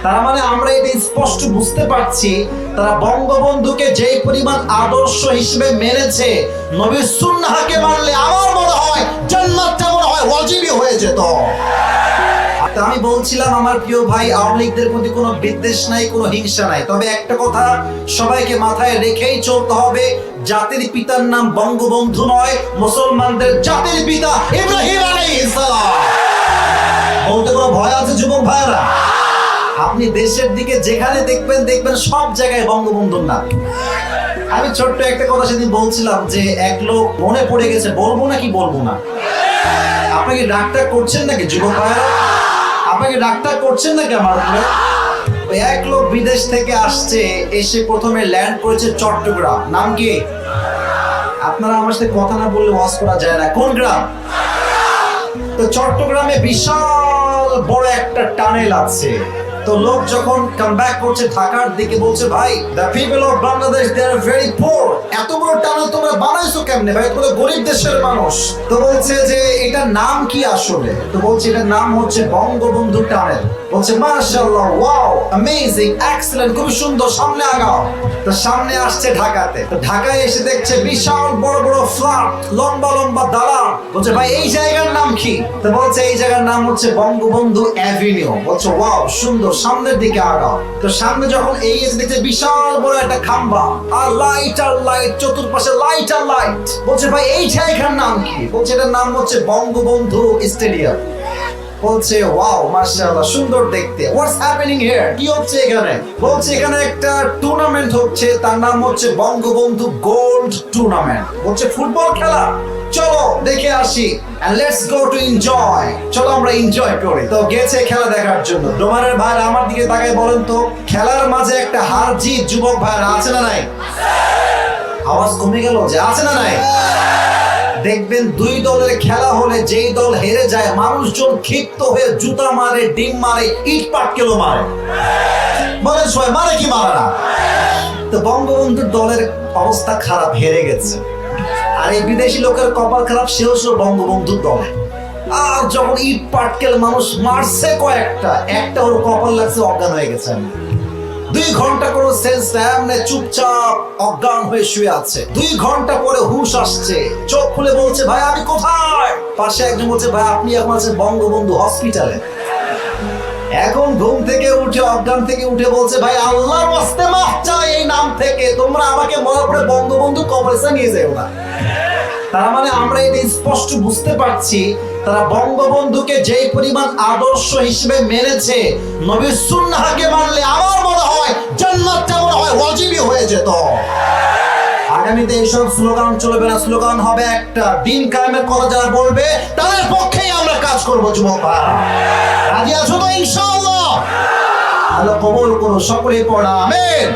তার মানে আমরা এটা স্পষ্ট বুঝতে পারছি তারা বঙ্গবন্ধুকে যেই পরিমাণ আদর্শ হিসেবে মেনেছে, নবীর সুন্নাহকে মানলে আমার মনে হয় জান্নাতটা মনে হয় ওয়াজিবই হয়ে যেত। আমি বলছিলাম আমার প্রিয় ভাই, আওয়ামী লীগদের প্রতি কোনো বিদ্বেষ নাই, কোনো হিংসা নাই, তবে একটা কথা সবাইকে মাথায় রেখেই চলতে হবে, জাতির পিতার নাম বঙ্গবন্ধু নয়, মুসলমানদের জাতির পিতা ইব্রাহিম আলাইহিস সালাম। বলতে কোনো ভয় আছে যুবক ভাইরা? আপনি দেশের দিকে যেখানে দেখবেন সব জায়গায় বঙ্গবন্ধুর নাম। আমি ছোট্ট একটা কথা সেদিন বলছিলাম যে এক লোক মনে পড়ে গেছে, বলবো নাকি বলবো না? আপনাকে ডাক্তার করছেন নাকি যুবক ভাইরা? আপনাকে ডাক্তার করছেন নাকি আমার উপরে? ওই এক লোক বিদেশ থেকে আসছে, এসে প্রথমে ল্যান্ড করেছে চট্টগ্রাম। নাম কি? আপনারা আমার সাথে কথা না বললে ওয়াজ করা যায় না। কোন গ্রাম? তো চট্টগ্রামে বিশাল বড় একটা টানেল আছে। তো লোক যখন কাম ব্যাক করছে ঢাকার দিকে, বলছে ভাই, the people of Bangladesh they are very poor, এত বড় টানেল তোমরা বানাইছো কেমনে ভাই? তোমরা গরিব দেশের মানুষ। তো বলছে যে এটার নাম কি আসলে? তো বলছে এটার নাম হচ্ছে বঙ্গবন্ধু টানেল। বলছে মাশাআল্লাহ, ওয়াও, অ্যামেজিং, এক্সেলেন্ট, খুব সুন্দর, সামনে আগাও। তো সামনে আসছে ঢাকাতে। তো ঢাকায় এসে দেখছে বিশাল বড় বড় ফ্ল্যাট, লম্বা লম্বা দালান। বলছে ভাই এই জায়গার নাম কি? তো বলছে এই জায়গার নাম হচ্ছে বঙ্গবন্ধু অ্যাভিনিউ। বলছে ওয়াও, সুন্দর, সামনের দিকে আগাও। তো সামনে যখন এই এসে দেখছে বিশাল বড় একটা খাম্বা, আর লাইট, চতুর্পাশে লাইট আর লাইট। বলছে ভাই এই জায়গার নাম কি? বলছে এটার নাম হচ্ছে বঙ্গবন্ধু স্টেডিয়াম। বলছে ওয়াও, মাশাআল্লাহ, সুন্দর দেখতে। What's happening here? কি হচ্ছে এখানে? বলছে এখানে একটা টুর্নামেন্ট হচ্ছে, তার নাম হচ্ছে বঙ্গবন্ধু গোল্ড টুর্নামেন্ট। বলছে ফুটবল খেলা? চলো দেখে আসি, and let's go to enjoy, চলো আমরা এনজয় করি। তো গেছে খেলা দেখার জন্য। ডোমারের ভাইরা আমার দিকে তাকায় বলেন তো, খেলার মাঝে একটা হার জিত যুবক ভাইরা আছে না নাই? আওয়াজ কমে গেল যে আছে না নাই? দেখবেন দুই দলের খেলা হলে যেই দল হেরে যায়, মানুষজন ক্ষিপ্ত হয়ে জুতা মারে, ডিম মারে, ইট পাটকেলও মারে। বলেন সবাই মারে কি মারে না? তো বঙ্গবন্ধুর দলের অবস্থা খারাপ, হেরে গেছে। আর এই বিদেশি লোকের কপাল খারাপ, সেও বঙ্গবন্ধুর দলে। আর যখন ইট পাটকেল মানুষ মারছে কয়েকটা, একটা ওর কপাল লাগছে, অজ্ঞান হয়ে গেছে। 2 ঘন্টা কোনো সেন্স নাই, চুপচাপ অজ্ঞান হয়ে শুয়ে আছে। 2 ঘন্টা পরে হুশ আসছে, চোখ খুলে বলছে ভাই আমি কোথায়? পাশে একজন বলছে ভাই আপনি এখন আছেন বঙ্গবন্ধু হসপিটালে। এখন ঘুম থেকে উঠে, অজ্ঞান থেকে উঠে বলছে ভাই আল্লাহর ওয়াস্তে মাফ চাই, এই নাম থেকে তোমরা আমাকে মরার পরে বঙ্গবন্ধু কবরে নিয়ে যাও না। তার মানে আমরা এটা স্পষ্ট বুঝতে পারছি তারা বঙ্গবন্ধুকে যেই পরিমাণ আদর্শ হিসেবে মেনেছে, নবীর সুন্নাহকে মানলে আমার মনে হয় জান্নাতটা মনে হয় ওয়াজিবই হয়ে যেত। আগামীতে এইসব স্লোগান চলবে না, স্লোগান হবে একটা, দিন কায়েমের কথা যারা বলবে তাদের পক্ষেই আমরা কাজ করবো। যুবক ভাইরা রাজি আছো তো ইনশাআল্লাহ? আল্লাহ কবুল করুন, সকলেই পড়া আমিন।